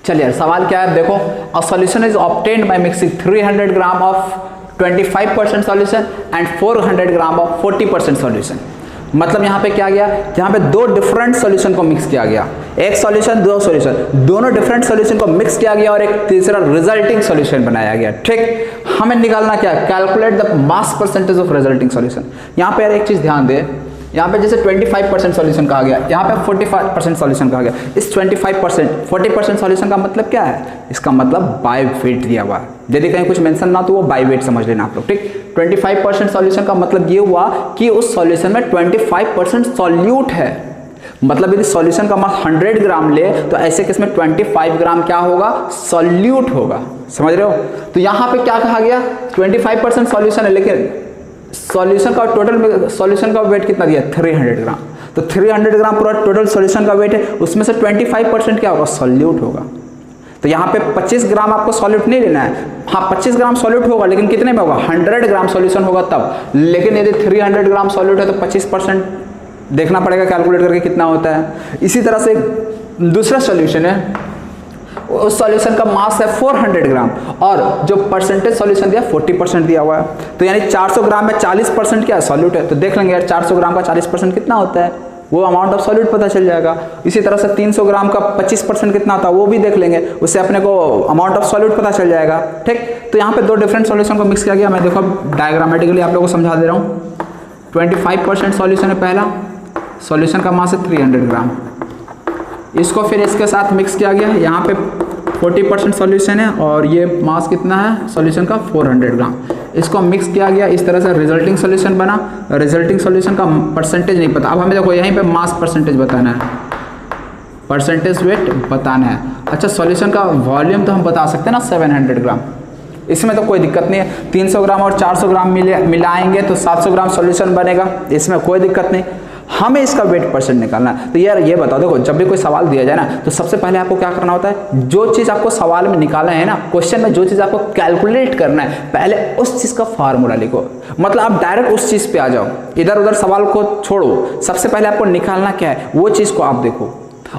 चलिए सवाल क्या है, देखो a solution is obtained by mixing 300 gram of 25% solution and 400 gram of 40% solution. मतलब यहाँ पे क्या गया, यहाँ पे दो डिफरेंट सॉल्यूशन को मिक्स किया गया, एक सॉल्यूशन दो सॉल्यूशन, दोनों डिफरेंट सॉल्यूशन को मिक्स किया गया और एक तीसरा रिजल्टिंग सॉल्यूशन बनाया गया। ठीक, हमें निकालना क्या, calculate the mass percentage of resulting solution. यहाँ पे यार एक चीज ध्यान दे, यहाँ पे जैसे 25% सॉल्यूशन कहा गया, यहाँ पे 45% सॉल्यूशन कहा गया। इस 25% 40% सॉल्यूशन का मतलब क्या है, इसका मतलब बाय वेट दिया हुआ है। यदि कहीं कुछ मेंशन ना तो वो बाय वेट समझ लेना आप लोग। ठीक, 25% सॉल्यूशन का मतलब ये हुआ कि उस सॉल्यूशन में 25% सॉल्यूट है। मतलब यदि सॉल्यूशन का मास 100 ग्राम ले तो ऐसे केस में 25 ग्राम क्या होगा, सॉल्यूट होगा। समझ रहे हो? तो यहाँ पे क्या कहा गया, 25% सॉल्यूशन है, लेकिन सॉल्यूशन का टोटल सॉल्यूशन का वेट कितना दिया, 300 ग्राम। तो 300 ग्राम पूरा टोटल सॉल्यूशन का वेट है, उसमें से 25% क्या होगा, सॉल्यूट होगा। तो यहाँ पे 25 ग्राम आपको सॉल्यूट नहीं लेना है, हाँ 25 ग्राम सॉल्यूट होगा, लेकिन कितने में होगा, 100 ग्राम सॉल्यूशन होगा तब। लेकिन यदि 300 ग्राम सॉल्यूट है तो 25% देखना पड़ेगा कैलकुलेट करके कितना होता है। इसी तरह से दूसरा सॉल्यूशन है, उस सॉल्यूशन का मास है 400 ग्राम और जो परसेंटेज सॉल्यूशन दिया 40% दिया हुआ है। तो यानी 400 ग्राम में 40% क्या है, सॉल्यूट है। तो देख लेंगे यार 400 ग्राम का 40% कितना होता है, वो अमाउंट ऑफ सॉल्यूट पता चल जाएगा। इसी तरह से 300 ग्राम का 25% कितना होता है वो भी देख लेंगे, उससे अपने को अमाउंट ऑफ सॉल्यूट पता चल जाएगा। ठीक, तो यहाँ पे दो डिफरेंट सॉल्यूशन को मिक्स किया गया। मैं देखो डायग्रामेटिकली आप लोगों को समझा दे रहा हूँ। 25% सॉल्यूशन है पहला, सॉल्यूशन का मास है 300 ग्राम, इसको फिर इसके साथ मिक्स किया गया। यहाँ पे 40% सॉल्यूशन है और ये मास कितना है सॉल्यूशन का, 400 ग्राम। इसको मिक्स किया गया, इस तरह से रिजल्टिंग सॉल्यूशन बना। रिजल्टिंग सॉल्यूशन का परसेंटेज नहीं पता, अब हमें देखो यहीं पे मास परसेंटेज बताना है, परसेंटेज वेट बताना है। अच्छा, सॉल्यूशन का वॉल्यूम तो हम बता सकते हैं ना, 700 ग्राम, इसमें तो कोई दिक्कत नहीं है। 300 ग्राम और 400 ग्राम मिलाएंगे तो 700 ग्राम सॉल्यूशन बनेगा, इसमें कोई दिक्कत नहीं। हमें इसका वेट परसेंट निकालना है। तो यार ये बताओ, देखो जब भी कोई सवाल दिया जाए ना तो सबसे पहले आपको क्या करना होता है, जो चीज़ आपको सवाल में निकालना है ना, क्वेश्चन में जो चीज़ आपको कैलकुलेट करना है, पहले उस चीज़ का फार्मूला लिखो। मतलब आप डायरेक्ट उस चीज़ पे आ जाओ, इधर उधर सवाल को छोड़ो। सबसे पहले आपको निकालना क्या है वो चीज़ को आप देखो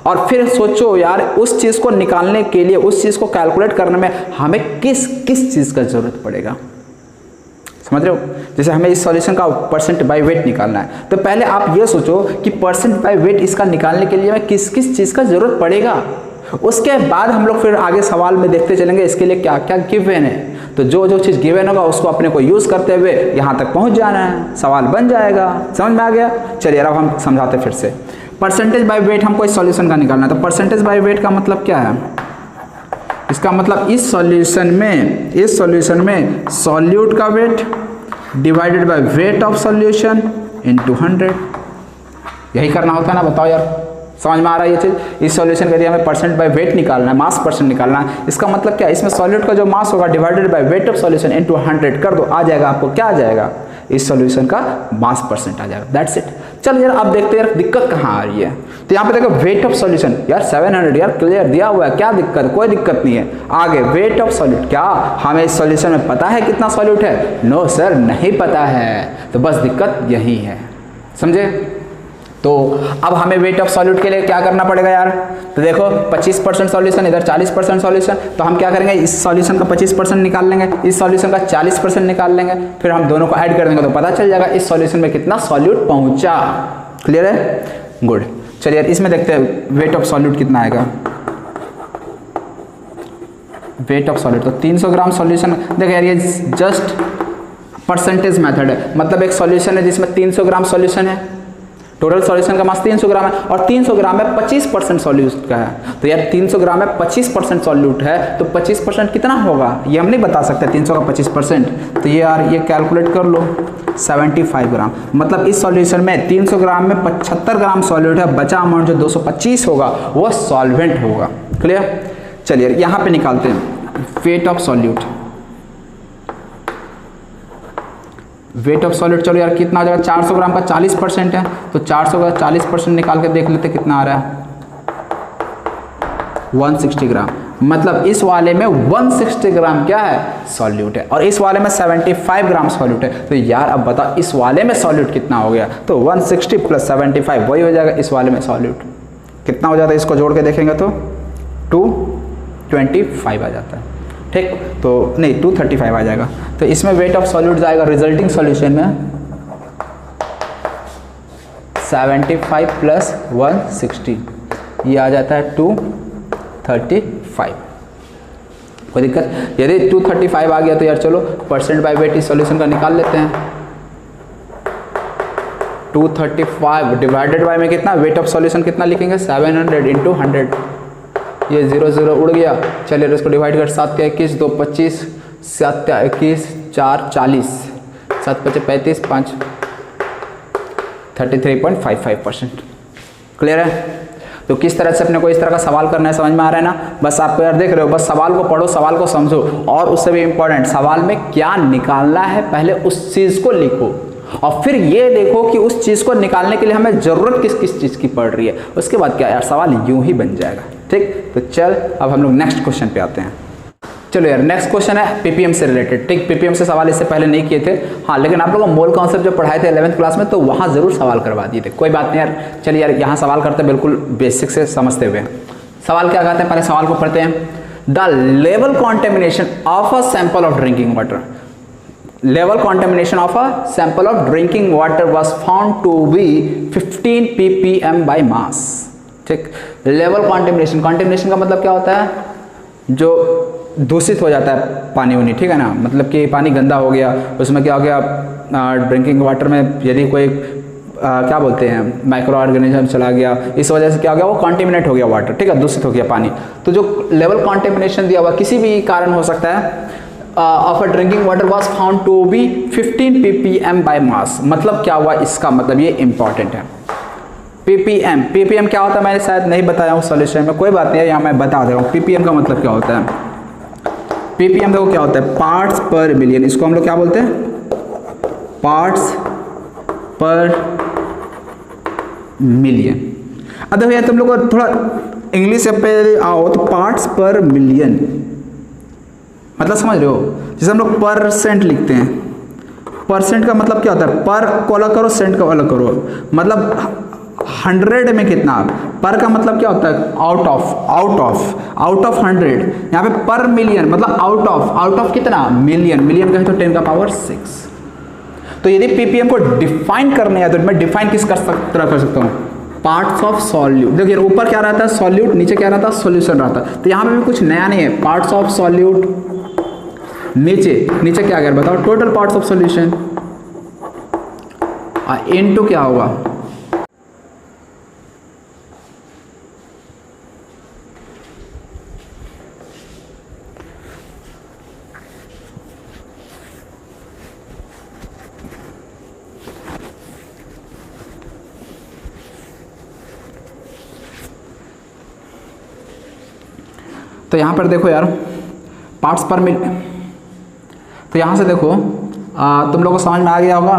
और फिर सोचो यार उस चीज़ को निकालने के लिए, उस चीज़ को कैलकुलेट करने में हमें किस किस चीज़ का जरूरत पड़ेगा। समझ रहे हो? जैसे हमें इस सॉल्यूशन का परसेंट बाय वेट निकालना है, तो पहले आप ये सोचो कि परसेंट बाय वेट इसका निकालने के लिए हमें किस किस चीज़ का जरूरत पड़ेगा। उसके बाद हम लोग फिर आगे सवाल में देखते चलेंगे इसके लिए क्या क्या गिवन है। तो जो जो चीज़ गिवन होगा उसको अपने को यूज़ करते हुए यहाँ तक पहुँच जाना है, सवाल बन जाएगा। समझ में आ गया? चलिए अब हम समझाते फिर से। परसेंटेज बाय वेट हमको इस सॉल्यूशन का निकालना है। तो परसेंटेज बाय वेट का मतलब क्या है, इसका मतलब इस सॉल्यूशन में सॉल्यूट का weight divided by weight of solution into 100, यही करना होता है ना। बताओ यार, समझ में आ रहा है ये चीज़? इस सॉल्यूशन के लिए हमें परसेंट बाय वेट निकालना है, मास परसेंट निकालना है। इसका मतलब क्या है, इसमें सॉल्यूट का जो मास होगा divided by weight of solution into 100 कर दो, आ जाएगा आपको क्या आ जाएगा, इस सॉल्यूशन का मास परसेंट आ जाएगा। That's it. चल यार अब देखते हैं यार दिक्कत कहाँ आ रही है। तो यहाँ पे देखो वेट ऑफ सॉल्यूशन यार 700 यार क्लियर दिया हुआ है, क्या दिक्कत, कोई दिक्कत नहीं है। आगे वेट ऑफ सॉल्यूट, क्या हमें इस सॉल्यूशन में पता है कितना सॉल्यूट है? नो सर नहीं पता है, तो बस दिक्कत यही है। समझे? तो अब हमें वेट ऑफ सॉल्यूट के लिए क्या करना पड़ेगा यार, तो देखो 25% सॉल्यूशन, इधर 40% सॉल्यूशन, तो हम क्या करेंगे, इस सॉल्यूशन का 25% निकाल लेंगे, इस सॉल्यूशन का 40% निकाल लेंगे, फिर हम दोनों को ऐड कर देंगे तो पता चल जाएगा इस सॉल्यूशन में कितना सॉल्यूट पहुंचा। क्लियर है? गुड। चलिए यार इसमें देखते हैं वेट ऑफ सॉल्यूट कितना आएगा। वेट ऑफ सॉल्यूट तो 300 ग्राम सॉल्यूशन, देखो यार ये जस्ट परसेंटेज मेथड है। मतलब एक सॉल्यूशन है जिसमें 300 ग्राम सॉल्यूशन है, टोटल सॉल्यूशन का मास 300 ग्राम है और 300 ग्राम में 25% सॉल्यूट का है। तो यार 300 ग्राम में 25% सॉल्यूट है तो 25% कितना होगा ये हम नहीं बता सकते, 300 का 25%। तो ये यार ये कैलकुलेट कर लो, 75 ग्राम। मतलब इस सॉल्यूशन में 300 ग्राम में 75 ग्राम सॉल्यूट है, बचा अमाउंट जो 225 होगा वो सॉल्वेंट होगा। क्लियर? चलिए यहाँ पे निकालते हैं weight of solute. Weight of solute चलो यार कितना हो जाएगा, 400 ग्राम का 40% है तो 400 का 40% निकाल के देख लेते कितना आ रहा है, 160 ग्राम। मतलब इस वाले में 160 ग्राम क्या है, सॉल्यूट है, और इस वाले में 75 ग्राम सॉल्यूट है। तो यार अब बताओ इस वाले में सॉल्यूट कितना हो गया, तो 160 प्लस 75 वही हो जाएगा इस वाले में सॉल्यूट। कितना हो जाता है, इसको जोड़ के देखेंगे तो 2 25 आ जाता है। ठीक, तो नहीं 235 आ जाएगा। तो इसमें वेट ऑफ सॉल्यूट जाएगा रिजल्टिंग सॉल्यूशन में 75 प्लस 160, ये आ जाता है 235। कोई दिक्कत? यदि 235 आ गया तो यार चलो परसेंट बाय वेट इस सॉल्यूशन का निकाल लेते हैं। 235 डिवाइडेड बाय में कितना, वेट ऑफ सॉल्यूशन कितना लिखेंगे 700 इंटू 100, ये 0 0 उड़ गया। चलिए इसको डिवाइड कर, 7 या 21, 2 25, 7 या 21, 4 40, 7 5 35, 5 33.55%। क्लियर है? तो किस तरह से अपने को इस तरह का सवाल करना है, समझ में आ रहा है ना? बस आपको यार देख रहे हो, बस सवाल को पढ़ो, सवाल को समझो, और उससे भी इम्पोर्टेंट सवाल में क्या निकालना है पहले उस चीज़ को लिखो, और फिर ये देखो कि उस चीज़ को निकालने के लिए हमें ज़रूरत किस किस चीज़ की पड़ रही है। उसके बाद क्या यार सवाल यूं ही बन जाएगा। ठीक, तो चल अब हम लोग नेक्स्ट क्वेश्चन पे आते हैं। चलो यार नेक्स्ट क्वेश्चन है पीपीएम से रिलेटेड। ठीक, पीपीएम से सवाल इससे पहले नहीं किए थे, हाँ, लेकिन आप लोगों को मोल कॉन्सेप्ट जो पढ़ाए थे 11th क्लास में तो वहाँ ज़रूर सवाल करवा दिए थे। कोई बात नहीं यार, चलिए यार यहाँ सवाल करते हैं बिल्कुल बेसिक से समझते हुए। सवाल क्या कहते हैं, पहले सवाल को पढ़ते हैं। The level contamination of a sample of drinking water, level contamination of a sample of drinking water was found to be 15 ppm by mass। ठीक, लेवल कॉन्टेमिनेशन का मतलब क्या होता है, जो दूषित हो जाता है पानी उनी, ठीक है ना, मतलब कि पानी गंदा हो गया, उसमें क्या हो गया, ड्रिंकिंग वाटर में यदि कोई क्या बोलते हैं माइक्रो ऑर्गेनिज्म चला गया, इस वजह से क्या हो गया, वो कॉन्टेमिनेट हो गया वाटर, ठीक है, दूषित हो गया पानी। तो जो लेवल कॉन्टेमिनेशन दिया हुआ किसी भी कारण हो सकता है, of a drinking water was found to be 15 ppm by mass. मतलब क्या हुआ, इसका मतलब ये इंपॉर्टेंट है। ppm क्या होता है मैंने शायद नहीं बताया हूँ सॉल्यूशन में, कोई बात नहीं है, यहाँ मैं बता दे रहा हूँ। ppm का मतलब क्या होता है, ppm देखो क्या होता है, पार्ट्स पर मिलियन। इसको हम लोग क्या बोलते हैं, पार्ट्स पर मिलियन। अब देखो यार तुम लोग को थोड़ा इंग्लिश पे आओ, तो पार्ट्स पर मिलियन मतलब समझ रहे हो, जैसे हम लोग परसेंट लिखते हैं, परसेंट का मतलब क्या होता है, पर को अलग करो, सेंट को अलग करो, मतलब 100 में कितना, पर का मतलब क्या होता है, आउट ऑफ 100, यहाँ पे पर मिलियन मतलब आउट ऑफ कितना, मिलियन कहे तो 10 का पावर 6। तो यदि पीपीएम को डिफाइन करने है तो मैं डिफाइन किस तरह कर सकता हूँ, पार्ट्स ऑफ सॉल्यूट। देखिए ऊपर क्या रहता है सॉल्यूट, नीचे क्या रहता है सॉल्यूशन रहता है, तो यहाँ पे भी कुछ नया नहीं है, पार्ट्स ऑफ सॉल्यूट, नीचे क्या गया बताओ, total parts of solution, into क्या होगा, तो यहाँ पर देखो यार पार्ट्स पर मिल, तो यहाँ से देखो तुम लोग को समझ में आ गया होगा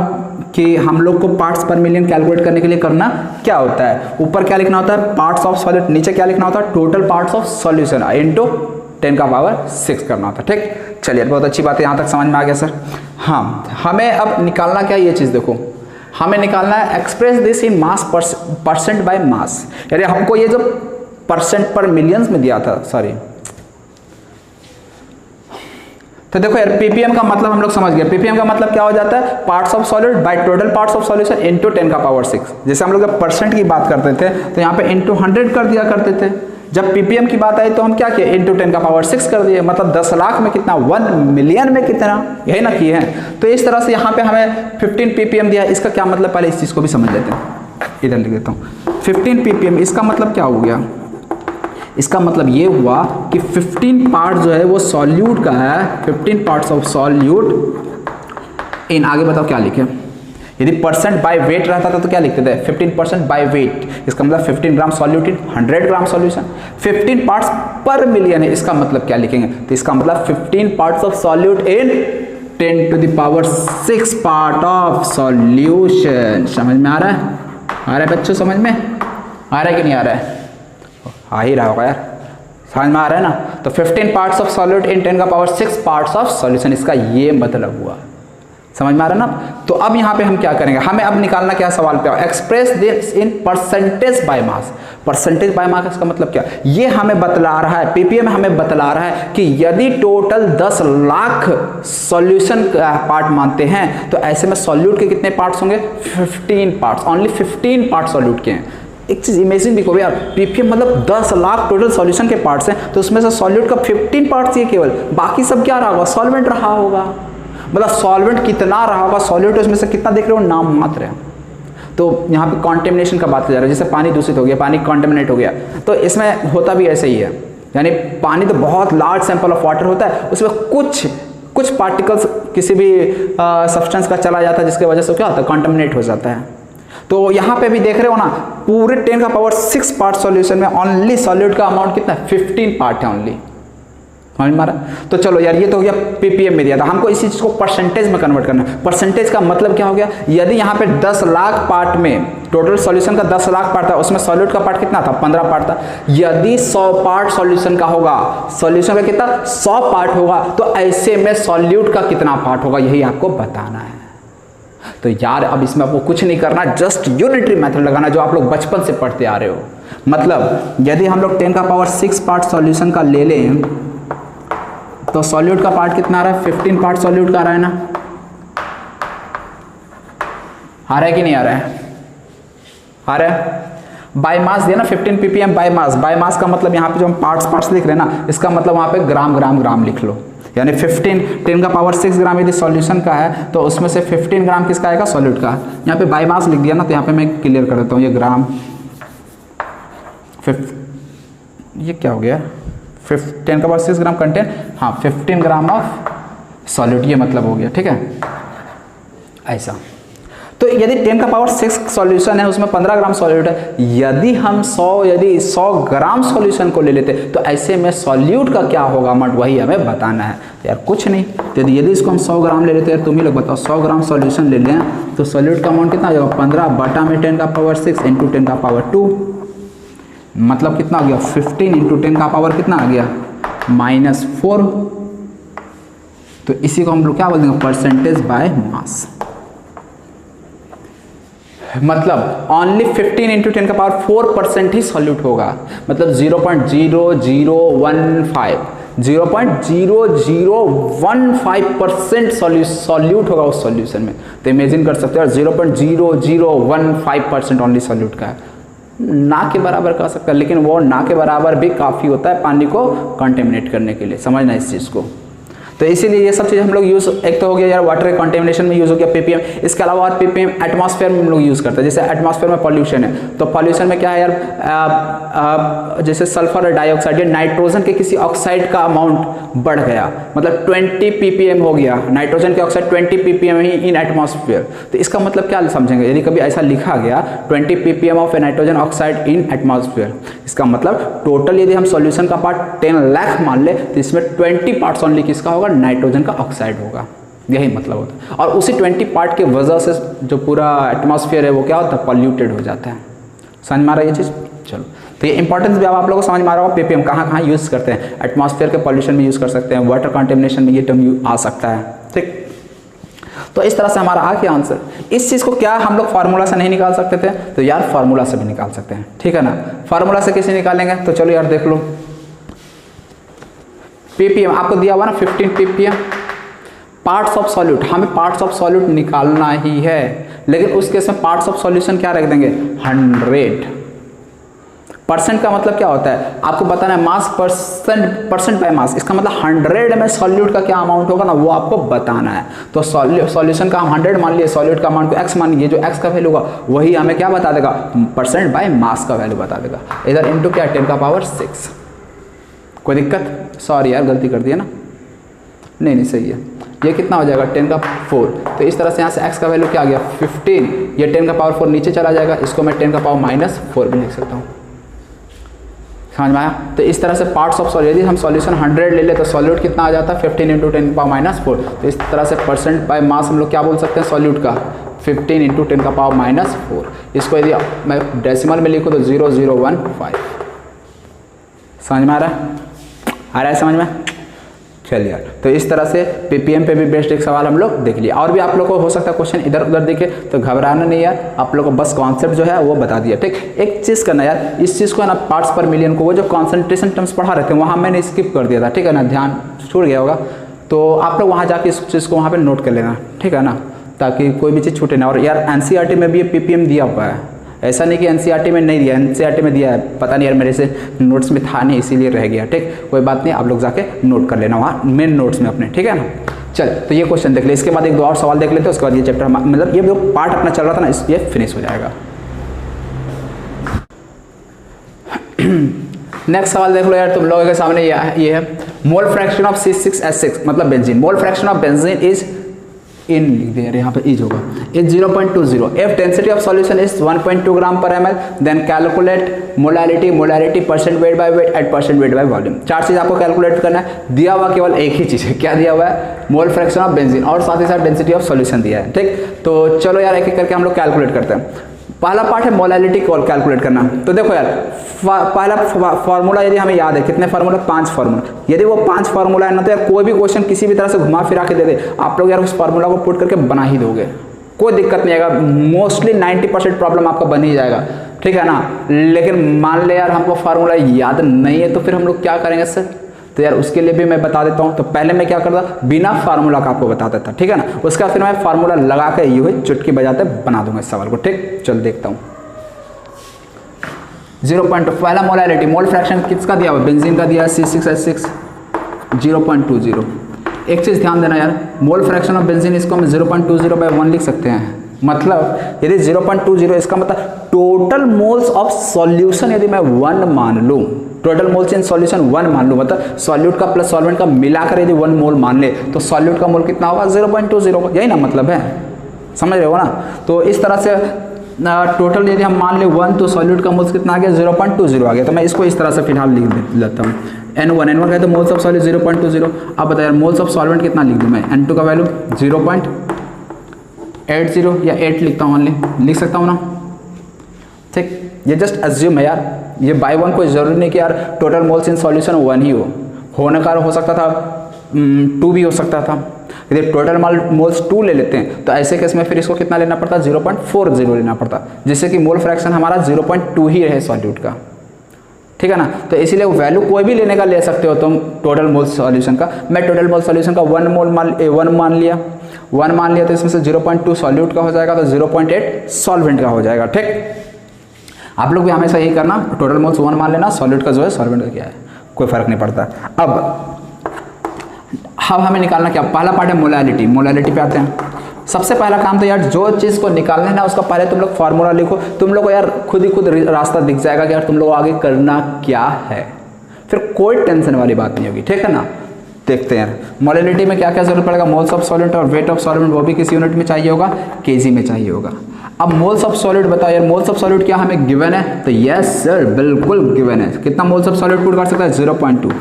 कि हम लोग को पार्ट्स पर मिलियन कैलकुलेट करने के लिए करना क्या होता है, ऊपर क्या लिखना होता है पार्ट्स ऑफ सॉल्यूट, नीचे क्या लिखना होता है total parts of solution into 10 का पावर 6 करना होता है। ठीक, चलिए बहुत अच्छी बात है, यहाँ तक समझ में आ गया सर। हाँ, हमें अब निकालना क्या, ये चीज़ देखो, हमें निकालना है express this in mass percent by mass. यानी हमको ये जो परसेंट पर मिलियंस में दिया था, सॉरी, तो देखो यार पीपीएम का मतलब हम लोग समझ गए, पीपीएम का मतलब क्या हो जाता है, parts of solid by total parts of solution into 10 का पावर 6। जैसे हम लोग जब परसेंट की बात करते थे तो यहाँ पे इनटू 100 कर दिया करते थे, जब पीपीएम की बात आई तो हम क्या किए, इनटू 10 का पावर 6 कर दिए, मतलब 10 लाख में कितना, 1 मिलियन में कितना, यही ना किए हैं। तो इस तरह से यहाँ पे हमें 15 पीपीएम दिया, इसका क्या मतलब, पहले इस चीज़ को भी समझ लेते हैं, इधर लिख देता हूँ 15 पीपीएम, इसका मतलब क्या हो गया, इसका मतलब ये हुआ कि 15 पार्ट जो है वो सॉल्यूट का है, 15 पार्ट्स ऑफ सॉल्यूट इन, आगे बताओ क्या लिखे, यदि परसेंट बाय वेट रहता था तो क्या लिखते थे 15% बाय वेट, इसका मतलब 15 gram solute in 100 gram solution. 15 parts per million है, इसका मतलब क्या लिखेंगे, तो इसका मतलब 15 parts of solute in 10 to the power 6 part of solution. समझ में आ रहा है, आ रहा है बच्चों, समझ में आ रहा है कि नहीं आ रहा है, आ ही रहा होगा यार, समझ में आ रहा है ना। तो 15 पार्ट्स ऑफ सॉल्यूट इन 10 का पावर 6 पार्ट्स ऑफ सॉल्यूशन, इसका ये मतलब हुआ। समझ में आ रहा है ना। तो अब यहाँ पे हम क्या करेंगे, हमें अब निकालना क्या है सवाल पे, express this in percentage by mass. Percentage by mass का मतलब क्या, ये हमें बतला रहा है, पीपीएम हमें बतला रहा है कि यदि टोटल 10 लाख सॉल्यूशन का पार्ट मानते हैं तो ऐसे में सॉल्यूट के कितने पार्ट्स होंगे, 15 पार्ट्स, ओनली 15 पार्ट सॉल्यूट के हैं। एक चीज इमेजिन भी करो यार, पीपीएम मतलब 10 लाख टोटल सॉल्यूशन के पार्ट्स हैं, तो उसमें से सॉल्यूट का 15 पार्ट्स ही केवल, बाकी सब क्या रहा होगा, सॉल्वेंट रहा होगा। मतलब सॉल्वेंट कितना रहा होगा, सॉल्यूट उसमें से कितना देख रहे हो, नाम मात्र है। तो यहाँ पे कॉन्टेमिनेशन का बात जा रहा है, जैसे पानी दूषित हो गया, पानी कॉन्टेमिनेट हो गया, तो इसमें होता भी ऐसे ही है। यानी पानी तो बहुत लार्ज सैंपल ऑफ वाटर होता है, उसमें कुछ पार्टिकल्स किसी भी सब्सटेंस का चला जाता है, जिसकी वजह से क्या होता है, कॉन्टेमिनेट हो जाता है। तो यहाँ पे भी देख रहे हो ना, पूरे 10⁻6 पार्ट सॉल्यूशन में ओनली सॉल्यूट का अमाउंट कितना है, 15 पार्ट है ओनली। समझ में आ रहा है। तो चलो यार, ये तो हो गया पीपीएम में दिया था, हमको इसी चीज को परसेंटेज में कन्वर्ट करना है। परसेंटेज का मतलब क्या हो गया, यदि यहाँ पे 10 लाख पार्ट में टोटल सॉल्यूशन का 10 लाख पार्ट था, उसमें सॉल्यूट का पार्ट कितना था, 15 पार्ट था। यदि 100 पार्ट सॉल्यूशन का होगा, सॉल्यूशन का कितना 100 पार्ट होगा, तो ऐसे में सॉल्यूट का कितना पार्ट होगा, यही आपको बताना है। तो यार अब इसमें आपको कुछ नहीं करना, जस्ट यूनिटरी मेथड लगाना जो आप लोग बचपन से पढ़ते आ रहे हो। मतलब यदि हम लोग 10⁻6 पार्ट सॉल्यूशन का ले लें तो सॉल्यूट का पार्ट कितना आ रहा है, 15 पार्ट सॉल्यूट का आ रहा है ना, आ रहा है कि नहीं आ रहा है, आ रहा है। बाय मास दिया ना 15 ppm by mass. By mass का मतलब यहाँ पे जो हम पार्ट्स लिख रहे हैं ना, इसका मतलब वहाँ पे ग्राम लिख लो। यानी 10⁻6 ग्राम यदि सॉल्यूशन का है तो उसमें से 15 ग्राम किसका आएगा, सॉल्यूट का। यहाँ पे बाय मास लिख दिया ना, तो यहाँ पे मैं क्लियर कर देता हूँ, ये ग्राम, ये क्या हो गया, 10⁻6 ग्राम कंटेंट, हाँ 15 ग्राम ऑफ सॉल्यूट, ये मतलब हो गया, ठीक है ऐसा। तो यदि 10⁻6 सॉल्यूशन है, उसमें 15 ग्राम सॉल्यूट है, यदि हम 100 ग्राम सॉल्यूशन को ले लेते तो ऐसे में सॉल्यूट का क्या होगा अमाउंट, वही हमें बताना है। तो यार कुछ नहीं, तो यदि इसको हम 100 ग्राम ले लेते हैं, तुम ही लोग बताओ, 100 ग्राम सॉल्यूशन ले लें तो सॉल्यूट का अमाउंट कितना हो जाएगा, 15 बटा में 10⁻6 इंटू 10⁻2, मतलब कितना हो गया, 15 इंटू 10 का पावर कितना आ गया, -4। तो इसी को हम लोग क्या बोल देंगे, परसेंटेज बाय मास। मतलब ओनली 15 इंटू 10⁻4% ही सॉल्यूट होगा, मतलब 0.0015% सॉल्यूट होगा उस सॉल्यूशन में। तो इमेजिन कर सकते हो 0.0015% ओनली सॉल्यूट का है, ना के बराबर कह सकते हैं, लेकिन वो ना के बराबर भी काफ़ी होता है पानी को कंटेमिनेट करने के लिए, समझना इस चीज़ को। तो इसीलिए ये सब चीज़ हम लोग यूज़, एक तो हो गया यार वाटर कंटेमिनेशन में यूज़ हो गया पीपीएम, इसके अलावा और पीपीएम एटमॉस्फेयर में हम लोग यूज़ करते हैं। जैसे एटमॉस्फेयर में पॉल्यूशन है, तो पॉल्यूशन में क्या है यार, जैसे सल्फर डाइऑक्साइड या नाइट्रोजन के किसी ऑक्साइड का अमाउंट बढ़ गया, मतलब 20 ppm हो गया, नाइट्रोजन के ऑक्साइड 20 ppm ही इन एटमॉस्फेयर। तो इसका मतलब क्या समझेंगे, यदि कभी ऐसा लिखा गया 20 ppm of nitrogen oxide in atmosphere, इसका मतलब टोटल यदि हम सॉल्यूशन का पार्ट 10 लाख मान ले तो इसमें 20 पार्ट्स ओनली किसका होगा, नाइट्रोजन का ऑक्साइड होगा, यही मतलब होता है। और उसी 20 पार्ट की वजह से जो पूरा एटमॉस्फेयर है वो क्या होता है, पॉल्यूटेड हो जाता है। समझ में आ रहा है ये चीज़। चलो, तो ये इंपॉर्टेंस भी अब आप लोगों को समझ में आ रहा होगा, पीपीएम कहाँ यूज़ करते हैं, एटमॉस्फेयर के पॉल्यूशन में यूज़ कर सकते हैं, वाटर कंटेमिनेशन में ये टर्म आ सकता है, ठीक। तो इस तरह से हमारा आ गया आंसर। इस चीज़ को क्या हम लोग फार्मूला से नहीं निकाल सकते थे, तो यार फार्मूला से भी निकाल सकते हैं, ठीक है ना। फार्मूला से कैसे निकालेंगे, तो चलो यार देख लो, पीपीएम आपको दिया हुआ ना 15 ppm पार्ट्स ऑफ सॉल्यूट, हमें पार्ट्स ऑफ सॉल्यूट निकालना ही है, लेकिन उस केस में पार्ट्स ऑफ सॉल्यूशन क्या रख देंगे, 100%। का मतलब क्या होता है, आपको बताना है मास परसेंट बाय मास, इसका मतलब 100 में सॉल्यूट का क्या अमाउंट होगा ना, वो आपको बताना है। तो सॉल्यूशन का हम 100 मान लिए, सॉल्यूट का अमाउंट को x मान लिए, जो x का वैल्यू होगा वही हमें क्या बता देगा, परसेंट बाय मास का वैल्यू बता देगा। इधर इंटू क्या, 10⁻6। कोई दिक्कत, सॉरी यार गलती कर दिया ना, नहीं सही है, ये कितना हो जाएगा 10⁻4। तो इस तरह से यहाँ से x का वैल्यू क्या आ गया 15, ये 10⁻4 नीचे चला जाएगा, इसको मैं 10⁻−4 भी लिख सकता हूँ। समझ में आया। तो इस तरह से पार्ट्स ऑफ सॉल्यूट, यदि हम सॉल्यूशन 100 ले ले तो सॉल्यूट कितना आ जाता है 15 इंटू 10⁻4। तो इस तरह से परसेंट बाय मास हम लोग क्या बोल सकते हैं सॉल्यूट का, 15 इंटू 10⁻4। इसको यदि मैं डेसिमल में लिखूँ तो 0015। समझ में आ रहा है, समझ में। फेलियर। तो इस तरह से पीपीएम पे भी बेस्ड एक सवाल हम लोग देख लिया। और भी आप लोग को हो सकता है क्वेश्चन इधर उधर देखे, तो घबराना नहीं यार, आप लोग को बस कॉन्सेप्ट जो है वो बता दिया। ठीक, एक चीज़ करना यार, इस चीज़ को है ना पार्ट्स पर मिलियन को वो जो कॉन्सेंट्रेशन टर्म्स पढ़ा रहे थे वहाँ मैंने स्किप कर दिया था, ठीक है ना, ध्यान छूट गया होगा। तो आप लोग वहाँ जाके इस चीज़ को वहाँ पर नोट कर लेना, ठीक है ना, ताकि कोई भी चीज़ छूटे ना। और यार एनसीईआरटी में भी ये पीपीएम दिया हुआ है, ऐसा नहीं कि एनसीईआरटी में नहीं दिया, एनसीईआरटी में दिया है, पता नहीं यार मेरे से नोट्स में था नहीं इसीलिए रह गया। ठीक, कोई बात नहीं, आप लोग जाके नोट कर लेना वहाँ मेन नोट्स में अपने, ठीक है ना। चल, तो ये क्वेश्चन देख ले, इसके बाद एक दो और सवाल देख लेते हैं, उसके बाद ये चैप्टर मतलब ये जो पार्ट अपना चल रहा था ना ये फिनिश हो जाएगा। नेक्स्ट सवाल देख लो यार तुम लोगों के सामने, ये है मोल फ्रैक्शन ऑफ C6H6 मतलब benzene. Mole fraction of benzene is in लिख दे यहाँ पे इज होगा, is 0.20। If density of solution is 1.2 gram per ml then calculate molality, molality percent weight by weight at percent weight by volume. चार चीज़ आपको calculate करना है, दिया हुआ केवल एक ही चीज़ है, क्या दिया हुआ है, मोल फ्रैक्शन ऑफ बेंजीन, और साथ ही साथ डेंसिटी ऑफ सॉल्यूशन दिया है। ठीक, तो चलो यार एक एक करके हम लोग कैलकुलेट करते हैं। पहला पार्ट है मोलैलिटी कैलकुलेट करना। तो देखो यार पहला फार्मूला यदि हमें याद है, कितने फार्मूला, 5 फार्मूला। यदि वो 5 फार्मूला है ना, तो यार कोई भी क्वेश्चन किसी भी तरह से घुमा फिरा के दे दे, आप लोग यार उस फार्मूला को पुट करके बना ही दोगे, कोई दिक्कत नहीं आएगा। मोस्टली 90% प्रॉब्लम आपका बन ही जाएगा, ठीक है ना। लेकिन मान ले यार हमको फार्मूला याद नहीं है, तो फिर हम लोग क्या करेंगे सर, तो यार उसके लिए भी मैं बता देता हूँ। तो पहले मैं क्या करता, बिना फार्मूला का आपको बता देता, ठीक है ना। उसका फिर मैं फार्मूला लगा के यूँ ही चुटकी बजाते बना दूंगा इस सवाल को। ठीक, चल देखता हूँ। 0.2 पहला मोलैलिटी, मोल फ्रैक्शन किसका दिया हुआ, बेंजीन का दिया है C6H6 0.20। एक चीज़ ध्यान देना यार, मोल फ्रैक्शन ऑफ बेंजीन इसको हम 0.20/1 लिख सकते हैं। मतलब यदि 0.20 इसका मतलब टोटल मोल्स ऑफ सॉल्यूशन यदि मैं 1 मान लूँ, टोटल मोल्स इन सॉल्यूशन 1 मान लूँ, मतलब सॉल्यूट का प्लस सॉल्वेंट का मिलाकर यदि 1 मोल मान ले, तो सॉल्यूट का मोल कितना होगा, 0.20, यही ना मतलब है, समझ रहे हो ना। तो इस तरह से टोटल यदि हम मान ले 1, तो सॉल्यूट का मोल्स कितना आ गया, 0.20 आ गया। तो मैं इसको इस तरह से फिलहाल लिख लेता हूँ, N1 कहते मोल्स ऑफ सॉल्यूट 0.20। अब बताइए मोल्स ऑफ सॉल्वेंट कितना लिख दूँ मैं, N2 का वैल्यू 0.80 या 8 लिखता हूँ, ओनली लिख सकता हूँ ना। ठीक, ये जस्ट अज्यूम है यार, ये बाय 1 कोई ज़रूरी नहीं कि यार टोटल मोल्स इन सॉल्यूशन 1 ही होने का हो सकता था 2 भी हो सकता था। यदि टोटल मोल्स 2 ले लेते हैं तो ऐसे केस में फिर इसको कितना लेना पड़ता, 0.40 लेना पड़ता, जिससे कि मोल फ्रैक्शन हमारा 0.2 ही रहे सॉल्यूट का, ठीक है ना। तो इसीलिए वैल्यू कोई भी लेने का ले सकते हो तुम टोटल मोल सॉल्यूशन का। मैं टोटल मोल सॉल्यूशन का 1 मान लिया, तो इसमें से 0.2 सॉल्यूट का हो जाएगा, तो 0.8 सॉल्वेंट का हो जाएगा। ठीक, आप लोग भी हमेशा यही करना, टोटल मोल्स 1 मान लेना, सॉल्यूट का जो है सॉल्वेंट का क्या है, कोई फर्क नहीं पड़ता। अब हमें निकालना क्या, पहला पार्ट है मोलैलिटी। मोलैलिटी पे आते हैं। सबसे पहला काम तो यार जो चीज़ को निकालना है ना, उसका पहले तुम लोग फार्मूला लिखो। तुम लोग को यार खुद ही खुद रास्ता दिख जाएगा कि यार तुम लोग आगे करना क्या है, फिर कोई टेंशन वाली बात नहीं होगी, ठीक है ना। देखते हैं मोलैलिटी में क्या क्या जरूरत पड़ेगा, मोल्स ऑफ सॉल्वेंट और वेट ऑफ सॉल्वेंट, वो भी किस यूनिट में चाहिए होगा, केजी में चाहिए होगा। अब मोल्स ऑफ सॉल्यूट बताओ यार, मोल्स ऑफ सॉल्यूट क्या हमें गिवन है, तो यस सर बिल्कुल गिवन है। कितना मोल्स ऑफ सॉल्यूट पुट कर सकता है, 0.2।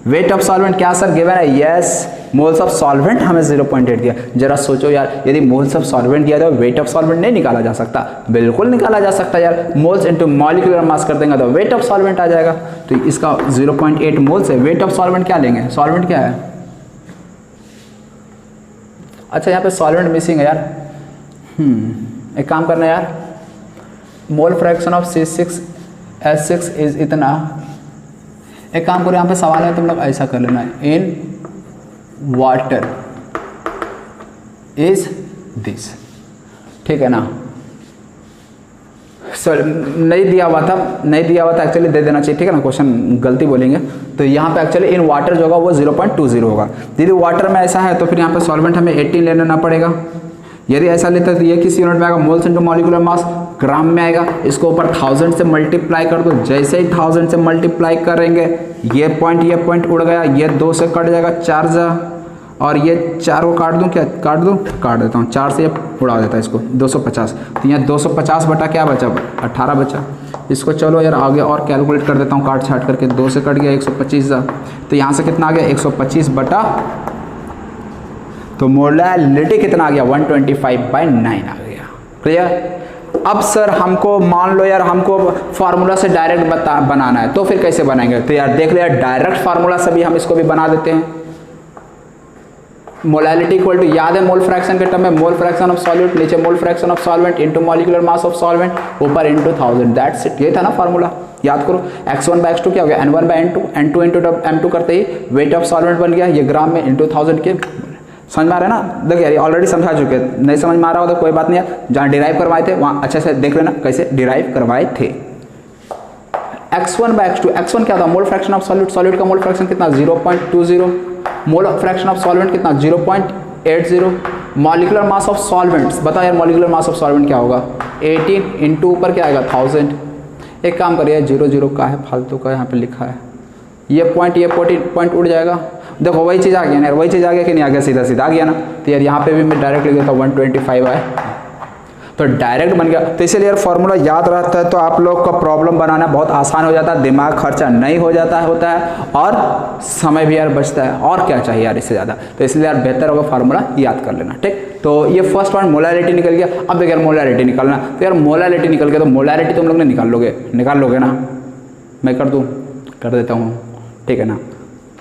वेट ऑफ सॉल्वेंट क्या सर गिवन है, यस मोल्स ऑफ सॉल्वेंट हमें 0.8 दिया। जरा सोचो यार, यदि मोल्स ऑफ सॉल्वेंट दिया तो वेट ऑफ सॉल्वेंट नहीं निकाला जा सकता, बिल्कुल निकाला जा सकता है यार। मोल्स इनटू मॉलिक्यूलर मास कर देंगे तो वेट ऑफ सॉल्वेंट आ जाएगा। तो इसका 0.8 मोल्स है। वेट ऑफ सॉल्वेंट क्या लेंगे, सॉल्वेंट क्या है, अच्छा यहाँ पे सॉल्वेंट मिसिंग है यार। एक काम करना यार, मोल फ्रैक्शन ऑफ C6H6 इज इतना। एक काम करो, यहाँ पे सवाल है, तुम लोग ऐसा कर लेना, इन वाटर इज दिस, ठीक है ना। सर नहीं दिया हुआ था एक्चुअली, दे देना चाहिए, ठीक है ना, क्वेश्चन गलती बोलेंगे तो यहाँ पे एक्चुअली इन वाटर जो होगा वो 0.20 होगा। यदि वाटर में ऐसा है तो फिर यहाँ पे सॉल्वेंट हमें 18 लेना पड़ेगा। यदि ऐसा लेते तो ये किस यूनिट में आएगा, मोल्स इनटू मॉलिक्यूलर मास, ग्राम में आएगा। इसको ऊपर 1000 से मल्टीप्लाई कर दो, जैसे ही 1000 से मल्टीप्लाई करेंगे ये पॉइंट उड़ गया, ये 2 से कट जाएगा 4 जा, और ये 4 को काट दूँ, क्या काट दूँ, काट देता हूँ, 4 से ये उड़ा देता है इसको, 250। तो यहाँ 250 बटा क्या बचा, 18 बचा। इसको चलो यार आगे और कैलकुलेट कर देता हूँ, काट छाट करके, 2 से कट गया 125 जा, तो यहाँ से कितना आ गया 125 बटा, तो मोलैलिटी कितना आ गया 125/9 आ गया। क्लियर। अब सर हमको मान लो यार हमको फार्मूला से डायरेक्ट बनाना है, तो फिर कैसे बनाएंगे, तो यार देख लो यार डायरेक्ट फार्मूला से भी हम इसको भी बना देते हैं। मोलैलिटी इक्वल टू, याद है मोल फ्रैक्शन के टर्म में, मोल फ्रैक्शन ऑफ सॉल्वेंट, नीचे मोल fraction of solvent into molecular mass of solvent, ऊपर इनटू 1000, दैट्स इट। ये था ना फार्मूला, याद करो। x1/x2 क्या हो गया, n1/n2, n2 इंटू m2 करते ही वेट ऑफ सॉल्वेंट बन गया, ये ग्राम में इनटू 1000 के। समझ में आ रहा है ना? देखिए यार ऑलरेडी समझा चुके हैं, नहीं समझ में आ रहा हो तो कोई बात नहीं है, जहाँ डिराइव करवाए थे वहाँ अच्छे से देख लेना कैसे डिराइव करवाए थे। x1/x2, x1 क्या था, मोल फ्रैक्शन ऑफ सॉल्यूट, सॉल्यूट का मोल फ्रैक्शन कितना 0.20, मोल फ्रैक्शन ऑफ सॉल्वेंट कितना 0.80, मॉलिक्यूलर मास ऑफ सॉल्वेंट्स, बताओ यार मॉलिक्यूलर मास ऑफ सॉल्वेंट क्या होगा 18 इंटू ऊपर क्या आएगा 1000। एक काम करिए 00 का है फालतू का यहाँ पे लिखा है, ये पॉइंट उड़ जाएगा। देखो वही चीज़ आ गया ना यार, वही चीज़ आ गया कि नहीं आ गया, सीधा सीधा आ गया ना। तो यार यहाँ पे भी मैं डायरेक्ट लिख देता हूँ 125 आए तो डायरेक्ट बन गया। तो इसलिए यार फॉर्मूला याद रहता है तो आप लोग का प्रॉब्लम बनाना बहुत आसान हो जाता है, दिमाग खर्चा नहीं हो जाता होता है और समय भी यार बचता है। और क्या चाहिए यार इससे ज़्यादा, तो इसलिए यार बेहतर होगा फार्मूला याद कर लेना, ठीक। तो ये फर्स्ट पॉइंट मोलैरिटी निकल गया। अब देखिए यार मोलैरिटी निकालना, तो यार मोलैरिटी निकल गया तो मोलैरिटी तुम लोग ने निकाल लोगे ना, मैं कर दूँ, कर देता हूँ, ठीक है ना,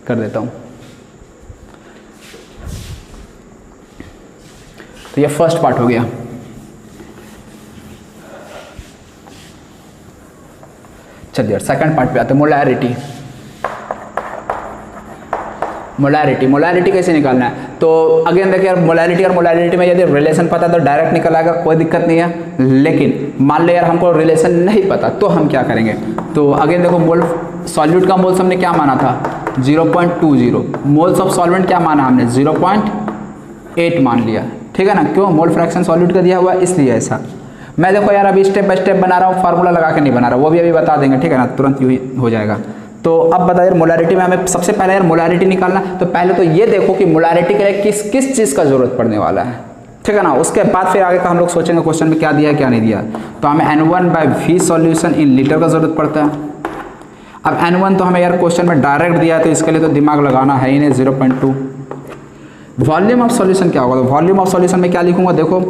कर देता हूँ। तो ये फर्स्ट पार्ट हो गया। चलिए यार सेकंड पार्ट पे आते हैं, मोलैरिटी कैसे निकालना है। तो अगेन देखिए यार मोलैरिटी और मोलैरिटी में यदि रिलेशन पता है तो डायरेक्ट निकल आएगा, कोई दिक्कत नहीं है। लेकिन मान लो यार हमको रिलेशन नहीं पता तो हम क्या करेंगे। तो अगेन देखो मोल सॉल्यूट का मोल्स हमने क्या माना था 0.20, मोल्स ऑफ सॉल्वेंट क्या माना हमने 0.8 मान लिया, ठीक है ना। क्यों, मोल फ्रैक्शन सॉल्यूट का दिया हुआ इसलिए ऐसा। मैं देखो यार अभी स्टेप बाय स्टेप बना रहा हूँ, फार्मूला लगा के नहीं बना रहा, वो भी अभी बता देंगे, ठीक है ना, तुरंत यूँ हो जाएगा। तो अब बता यार मोलैरिटी में हमें सबसे पहले यार मोलैरिटी निकालना। तो पहले तो ये देखो कि मोलैरिटी के लिए किस किस चीज़ का जरूरत पड़ने वाला है, ठीक है ना। उसके बाद फिर आगे का हम लोग सोचेंगे क्वेश्चन में क्या दिया है क्या नहीं दिया। तो हमें n1/v सॉल्यूशन इन लीटर का जरूरत पड़ता है। अब n1 तो हमें यार क्वेश्चन में डायरेक्ट दिया है तो इसके लिए तो दिमाग लगाना है ही नहीं, 0.2। वॉल्यूम ऑफ सॉल्यूशन क्या होगा, तो वॉल्यूम ऑफ सॉल्यूशन में क्या लिखूंगा, देखो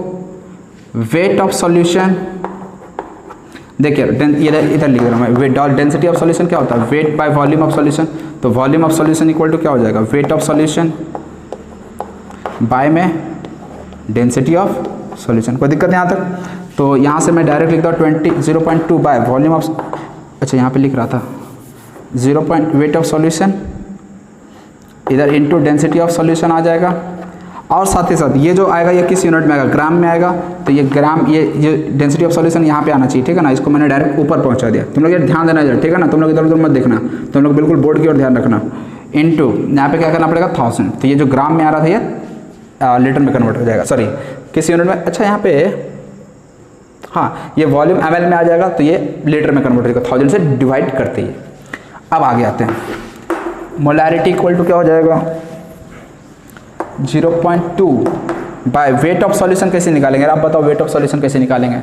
वेट ऑफ सॉल्यूशन, देखिए इधर लिख रहा हूँ मैं, वेट और डेंसिटी ऑफ सॉल्यूशन क्या होता है weight by volume of solution. तो volume of solution equal to क्या हो जाएगा वेट ऑफ सॉल्यूशन बाय में डेंसिटी ऑफ सॉल्यूशन। कोई दिक्कत यहाँ तक। तो यहाँ से मैं डायरेक्ट लिखता हूँ 0.2 बाय वॉल्यूम ऑफ, अच्छा यहाँ पे लिख रहा था 0. वेट ऑफ सॉल्यूशन इधर इनटू डेंसिटी ऑफ सॉल्यूशन आ जाएगा। और साथ ही साथ ये जो आएगा ये किस यूनिट में आएगा, ग्राम में आएगा। तो ये ग्राम, ये डेंसिटी ऑफ सॉल्यूशन यहाँ पे आना चाहिए, ठीक है ना। इसको मैंने डायरेक्ट ऊपर पहुँचा दिया। तुम लोग ये ध्यान देना इधर, ठीक है ना, तुम लोग इधर उधर मत देखना, तुम लोग बिल्कुल बोर्ड की ओर ध्यान रखना। इनटू यहाँ पे क्या करना पड़ेगा 1000। तो ये जो ग्राम में आ रहा था ये लीटर में कन्वर्ट हो जाएगा, सॉरी किस यूनिट में, अच्छा यहाँ पे हाँ ये वॉल्यूम ml में आ जाएगा तो ये लीटर में कन्वर्ट हो जाएगा 1000 से डिवाइड करते ही। अब आगे आते हैं, मोलैरिटी इक्वल टू क्या हो जाएगा 0.2 बाय वेट ऑफ सॉल्यूशन कैसे निकालेंगे, आप बताओ वेट ऑफ सॉल्यूशन कैसे निकालेंगे।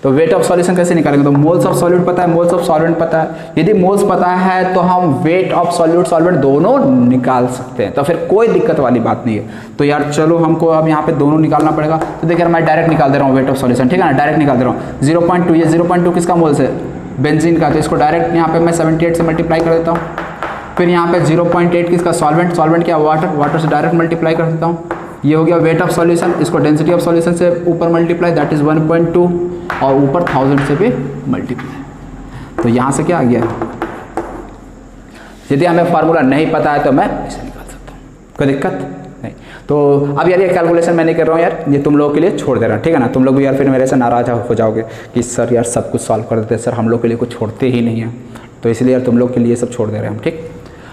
तो वेट ऑफ सॉल्यूशन कैसे निकालेंगे, तो मोल्स ऑफ सॉल्यूट पता है, मोल्स ऑफ सॉल्वेंट पता है। यदि मोल्स पता है तो हम वेट ऑफ सॉल्यूट सॉल्वेंट दोनों निकाल सकते हैं, तो फिर कोई दिक्कत वाली बात नहीं है। तो यार चलो हमको अब यहाँ पे दोनों निकालना पड़ेगा। तो देखिए मैं डायरेक्ट निकाल दे रहा हूँ वेट ऑफ सॉल्यूशन, ठीक है ना, डायरेक्ट निकाल दे रहा हूँ 0.2। ये 0.2 किसका मोल्स है, बेंजीन का। तो इसको डायरेक्ट यहाँ पे मैं 78 से मल्टीप्लाई कर देता हूँ। फिर यहाँ पे 0.8 किसका, सॉल्वेंट क्या, वाटर से डायरेक्ट मल्टीप्लाई कर देता हूँ। ये हो गया वेट ऑफ सॉल्यूशन, इसको डेंसिटी ऑफ सॉल्यूशन से ऊपर मल्टीप्लाई, दैट इज 1.2 और ऊपर 1000 से भी मल्टीप्लाई। तो यहाँ से क्या आ गया, यदि हमें फार्मूला नहीं पता है तो मैं इसे निकाल सकता हूँ, कोई दिक्कत नहीं। तो अब यार ये कैलकुलेशन मैं नहीं कर रहा हूँ यार, ये तुम लोगों के लिए छोड़ दे रहा हूँ, ठीक है ना। तुम लोग भी यार फिर मेरे से नाराज हो जाओगे कि सर यार सब कुछ सॉल्व कर देते, सर हम लोग के लिए कुछ छोड़ते ही नहीं है। तो इसलिए यार तुम लोग के लिए सब छोड़ दे रहे हैं हम, ठीक।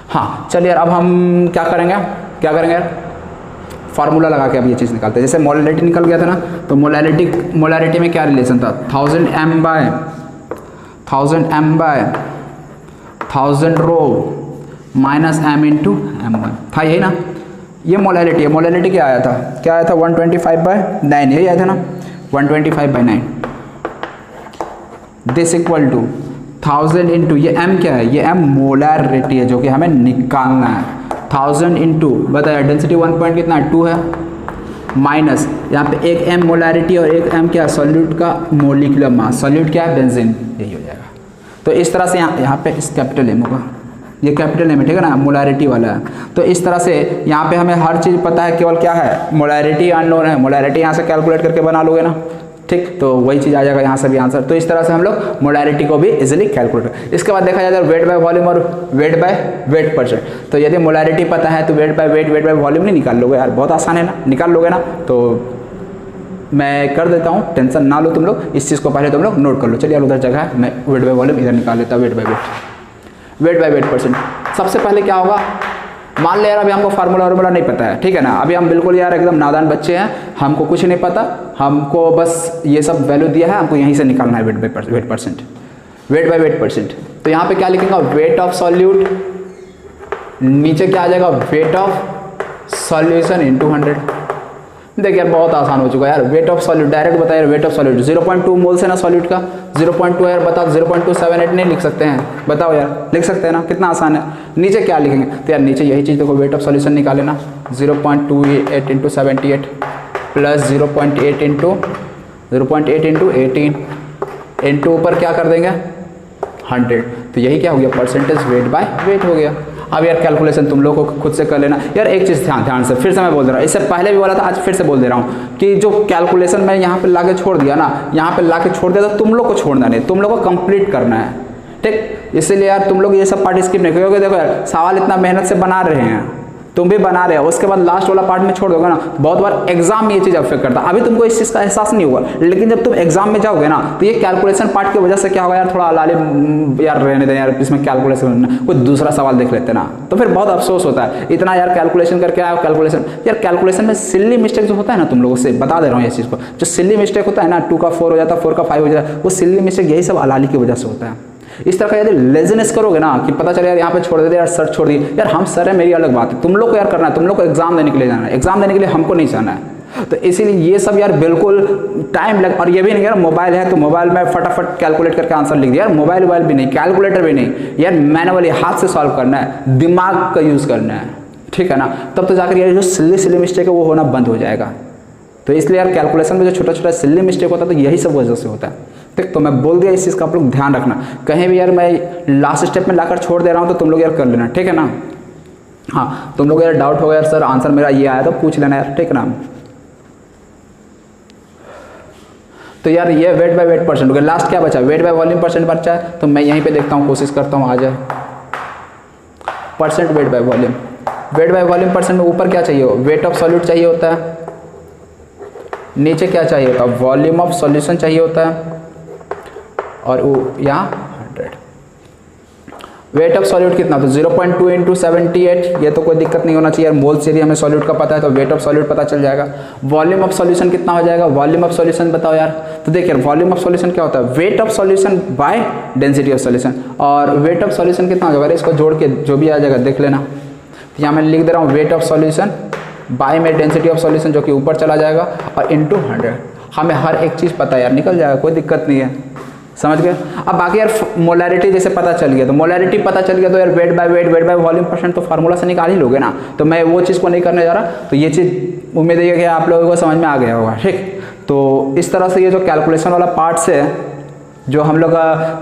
हाँ चलिए यार अब हम क्या करेंगे यार, फार्मूला लगा के अब ये चीज़ निकालते हैं। जैसे मोलैरिटी निकल गया था ना, तो मोलैरिटी में क्या रिलेशन था 1000 rho minus m into m1 था, यही ना। ये मोलैरिटी है, मोलैरिटी क्या आया था 125/9, यही आया था ना 125/9। दिस इक्वल टू 1000 इंटू ये m क्या है, ये m मोलैरिटी है जो कि हमें निकालना है। 1000 इंटू बताया डेंसिटी 1 पॉइंट कितना 2 है, माइनस यहाँ पे एक m मोलैरिटी और एक m क्या सॉल्यूट का मोलिकुलर मास, सॉल्यूट क्या है बेंजीन, यही हो जाएगा। तो इस तरह से यहाँ पे इस कैपिटल M होगा, ये कैपिटल एम है, ठीक है ना, मोलैरिटी वाला है। तो इस तरह से यहाँ पे हमें हर चीज़ पता है, केवल क्या है, मोलैरिटी अननोन है। मोलैरिटी यहाँ से कैलकुलेट करके बना लोगे ना, ठीक, तो वही चीज़ आ जाएगा यहाँ से भी आंसर। तो इस तरह से हम लोग मोलैरिटी को भी इजीली कैलकुलेट। इसके बाद देखा जाए वेट बाय वॉल्यूम और वेट बाय वेट परसेंट। तो यदि मोलैरिटी पता है तो वेट बाय वॉल्यूम नहीं निकाल लोगे यार, बहुत आसान है ना, निकाल लोगे ना। तो मैं कर देता हूँ, टेंशन ना लो तुम लोग, इस चीज़ को पहले तुम लोग नोट कर लो। चलिए उधर जगह है, मैं वेट बाय वॉल्यूम इधर निकाल लेता हूँ। Wait by wait percent. सबसे पहले क्या होगा, मान ले यार अभी हमको फार्मूला नहीं पता है, ठीक है ना, अभी हम बिल्कुल यार एकदम नादान बच्चे हैं, हमको कुछ नहीं पता, हमको बस ये सब वैल्यू दिया है, हमको यहीं से निकालना है वेट बाय वेट परसेंट। तो यहाँ पे क्या लिखेंगे, वेट ऑफ सॉल्यूट, नीचे क्या आ जाएगा, वेट ऑफ सॉल्यूशन इनटू 100। देखिए यार बहुत आसान हो चुका है यार, वेट ऑफ सॉल्यूट डायरेक्ट बताया यार, वेट ऑफ सॉल्यूट 0.2 मोल्स है ना सॉल्यूट का, 0.2 यार बताओ, 0.278 नहीं लिख सकते हैं, बताओ यार, लिख सकते हैं ना, कितना आसान है। नीचे क्या लिखेंगे, तो यार नीचे यही चीज़ देखो, वेट ऑफ सॉल्यूशन निकाले ना, 0.28 इंटू 78 प्लस 0.8 इंटू 18 इंटू ऊपर क्या कर देंगे 100। तो यही क्या हो गया, परसेंटेज वेट बाय वेट हो गया। अब यार कैलकुलेशन तुम लोग को खुद से कर लेना। यार एक चीज़ ध्यान से, फिर से मैं बोल दे रहा हूँ, इससे पहले भी बोला था, आज फिर से बोल दे रहा हूँ कि जो कैलकुलेशन मैं यहाँ पे ला के छोड़ दिया ना, यहाँ पे ला के छोड़ दिया, तो तुम लोग को छोड़ना नहीं, तुम लोग को कंप्लीट करना है, ठीक। इसीलिए यार तुम लोग ये सब पार्ट स्किप नहीं करोगे। देखो यार सवाल इतना मेहनत से बना रहे हैं, तुम भी बना रहे हो, उसके बाद लास्ट वाला पार्ट में छोड़ दोगे ना, बहुत बार एग्जाम में ये चीज़ अफेक्ट करता है। अभी तुमको इस चीज़ का एहसास नहीं हुआ, लेकिन जब तुम एग्जाम में जाओगे ना, तो ये कैलकुलेशन पार्ट की वजह से क्या होगा यार, थोड़ा लाले यार रहने दें यार, इसमें कैलकुलेशन कोई दूसरा सवाल देख लेते ना, तो फिर बहुत अफसोस होता है। इतना यार कैलकुलेशन करके आया, कैलकुलेशन में सिल्ली मिस्टेक जो होता है ना, तुम लोगों से बता दे रहा हूँ इस चीज़ को, जो सिल्ली मिस्टेक होता है ना, 2 का 4 हो जाता है, 4 का 5 हो जाता है, वो सिल्ली मिस्टेक यही सब अलाली की वजह से होता है। इस तरह का यदि लेजीनेस करोगे ना, कि पता चले यार यहाँ पे छोड़ देते यार, सर छोड़ दिए यार, हम सर है मेरी अलग बात है, तुम लोग को यार करना है, तुम लोग को एग्जाम देने के लिए जाना है, एग्जाम देने के लिए हमको नहीं जाना है। तो इसीलिए ये सब यार बिल्कुल टाइम लग, और ये भी नहीं यार मोबाइल है तो मोबाइल में फटाफट कैलकुलेट करके आंसर लिख दिया यार, मोबाइल भी नहीं, कैलकुलेटर भी नहीं यार, मैनुअली हाथ से सॉल्व करना है, दिमाग का यूज़ करना है, ठीक है ना, तब तो जाकर यार जो सिल्ली मिस्टेक है वो होना बंद हो जाएगा। तो इसलिए यार कैलकुलेशन में जो छोटा सिल्ली मिस्टेक होता है, तो यही सब वजह से होता है, ठीक। तो मैं बोल दिया, इस चीज़ का आप लोग ध्यान रखना, कहीं भी यार मैं लास्ट स्टेप में लाकर छोड़ दे रहा हूँ, तो तुम लोग यार कर लेना, ठीक है ना। हाँ तुम लोग यार डाउट होगा यार सर आंसर मेरा ये आया, तो पूछ लेना यार, ठीक है ना। तो यार ये वेट बाय वेट परसेंट हो गया। लास्ट क्या बचा, वेट बाय वॉल्यूम परसेंट बचा है, तो मैं यहीं पे देखता हूँ, कोशिश करता हूँ आ जाए percent weight by volume. Wait by volume percent में ऊपर क्या चाहिए, वेट ऑफ सॉल्यूट चाहिए होता है, नीचे क्या चाहिए होता है, वॉल्यूम ऑफ सॉल्यूशन चाहिए होता है, और यहाँ 100। वेट ऑफ सॉल्यूट कितना, तो 0.2 इंटू 78, ये तो कोई दिक्कत नहीं होना चाहिए यार, मोल्स यदि हमें सॉल्यूट का पता है तो वेट ऑफ सॉल्यूट पता चल जाएगा। वॉल्यूम ऑफ सॉल्यूशन कितना हो जाएगा, वॉल्यूम ऑफ सॉल्यूशन बताओ यार। तो देखिए वॉल्यूम ऑफ सॉल्यूशन क्या होता है, wait of solution by density of solution, और वेट ऑफ सॉल्यूशन कितना हो जाएगा, इसको जोड़ के जो भी आ जाएगा देख लेना। तो यहाँ मैं लिख दे रहा हूँ वेट ऑफ सॉल्यूशन बाय में डेंसिटी ऑफ सॉल्यूशन, जो कि ऊपर चला जाएगा, और इंटू 100। हमें हर एक चीज़ पता है यार, निकल जाएगा, कोई दिक्कत नहीं है, समझ गए। अब बाकी यार मोलैरिटी जैसे पता चल गया, तो मोलैरिटी पता चल गया, तो यार वेट बाय वॉल्यूम परसेंट तो फार्मूला से निकाल ही लोगे ना, तो मैं वो चीज़ को नहीं करने जा रहा। तो ये चीज़ उम्मीद है कि आप लोगों को समझ में आ गया होगा, ठीक। तो इस तरह से ये जो कैलकुलेशन वाला पार्ट है, जो हम लोग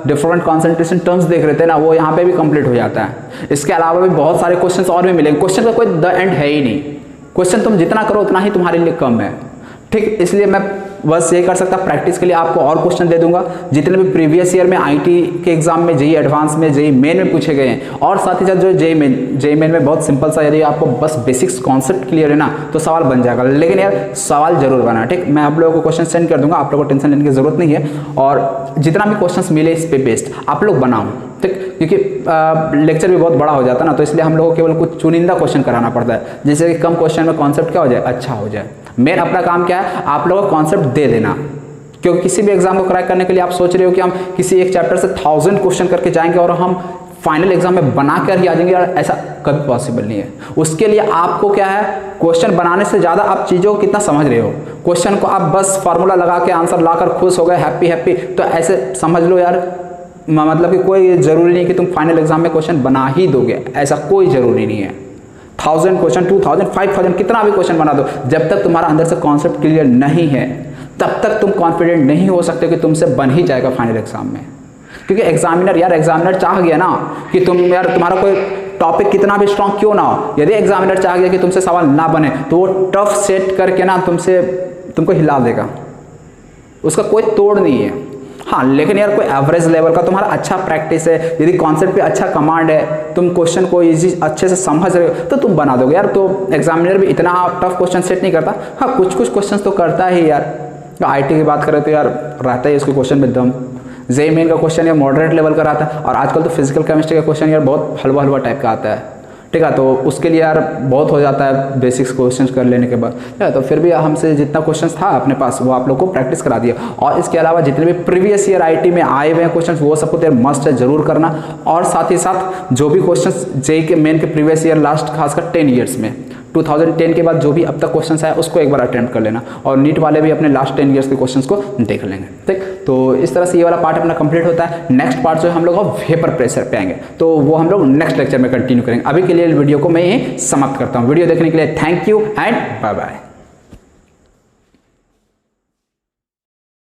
डिफरेंट कॉन्सेंट्रेशन टर्म्स देख रहे थे ना, वो यहाँ पे भी कंप्लीट हो जाता है। इसके अलावा भी बहुत सारे क्वेश्चन और भी मिलेंगे, क्वेश्चन का कोई द एंड है ही नहीं, क्वेश्चन तुम जितना करो उतना ही तुम्हारे लिए कम है, ठीक। इसलिए मैं बस यही कर सकता, प्रैक्टिस के लिए आपको और क्वेश्चन दे दूंगा, जितने भी प्रीवियस ईयर में आईटी के एग्जाम में, जेई एडवांस में, जेई मेन में पूछे गए हैं, और साथ ही साथ जो जेई मेन में बहुत सिंपल सा, यदि आपको बस बेसिक्स कॉन्सेप्ट क्लियर है ना, तो सवाल बन जाएगा। लेकिन यार सवाल जरूर बना, ठीक। मैं आप लोगों को क्वेश्चन सेंड कर दूंगा, आप लोगों को टेंशन लेने की जरूरत नहीं है, और जितना भी क्वेश्चन मिले इस पे बेस्ड आप लोग बनाओ, ठीक। क्योंकि लेक्चर भी बहुत बड़ा हो जाता है ना, तो इसलिए हम लोगों को केवल कुछ चुनिंदा क्वेश्चन कराना पड़ता है, जिससे कि कम क्वेश्चन में कॉन्सेप्ट क्या हो जाए, अच्छा हो जाए। मेन अपना काम क्या है, आप लोगों को कॉन्सेप्ट दे देना, क्योंकि किसी भी एग्जाम को क्रैक करने के लिए आप सोच रहे हो कि हम किसी एक चैप्टर से 1000 क्वेश्चन करके जाएंगे और हम फाइनल एग्जाम में बना कर ही आ जाएंगे, यार ऐसा कभी पॉसिबल नहीं है। उसके लिए आपको क्या है, क्वेश्चन बनाने से ज़्यादा आप चीज़ों को कितना समझ रहे हो, क्वेश्चन को आप बस फार्मूला लगा के आंसर लाकर खुश हो गए, हैप्पी, तो ऐसे समझ लो यार, मतलब कि कोई ज़रूरी नहीं कि तुम फाइनल एग्जाम में क्वेश्चन बना ही दोगे, ऐसा कोई ज़रूरी नहीं है। 1000 क्वेश्चन, 2000, 5000 कितना भी क्वेश्चन बना दो, जब तक तुम्हारा अंदर से कॉन्सेप्ट क्लियर नहीं है, तब तक तुम कॉन्फिडेंट नहीं हो सकते कि तुमसे बन ही जाएगा फाइनल एग्जाम में। क्योंकि एग्जामिनर चाह गया ना कि तुम्हारा कोई टॉपिक कितना भी स्ट्रांग क्यों ना हो, यदि एग्जामिनर चाह गया कि तुमसे सवाल ना बने तो वो टफ सेट करके ना तुमको हिला देगा, उसका कोई तोड़ नहीं है। हाँ, लेकिन यार कोई एवरेज लेवल का तुम्हारा अच्छा प्रैक्टिस है, यदि कॉन्सेप्ट पे अच्छा कमांड है, तुम क्वेश्चन को इजी अच्छे से समझ रहे हो तो तुम बना दोगे यार। तो एग्जामिनर भी इतना टफ क्वेश्चन सेट नहीं करता, हाँ कुछ क्वेश्चन तो करता है यार। आईटी की बात करें तो यार रहता है इसके क्वेश्चन में दम। जेईई मेन का क्वेश्चन यार मॉडरेट लेवल का रहता है, और आजकल तो फिजिकल केमिस्ट्री का क्वेश्चन यार बहुत हलवा टाइप का आता है, ठीक है। तो उसके लिए यार बहुत हो जाता है बेसिक्स क्वेश्चन कर लेने के बाद, ठीक है। तो फिर भी हमसे जितना क्वेश्चन था अपने पास वो आप लोग को प्रैक्टिस करा दिया। और इसके अलावा जितने भी प्रीवियस ईयर आईटी में आए हुए हैं क्वेश्चन वो सबको तो मस्ट है जरूर करना। और साथ ही साथ जो भी क्वेश्चन जेईई के मेन के प्रीवियस ईयर लास्ट खासकर 10 ईयर्स में 2010 के बाद जो भी अब तक क्वेश्चन आया उसको एक बार अटेम्प्ट कर लेना, और नीट वाले भी अपने लास्ट 10 ईयर्स के क्वेश्चंस को देख लेंगे, ठीक। तो इस तरह से ये वाला पार्ट अपना कंप्लीट होता है। नेक्स्ट पार्ट जो है हम लोग वेपर प्रेशर पे आएंगे, तो वो हम लोग नेक्स्ट लेक्चर में कंटिन्यू करेंगे। अभी के लिए वीडियो को मैं यही समाप्त करता हूँ। वीडियो देखने के लिए thank you and bye bye.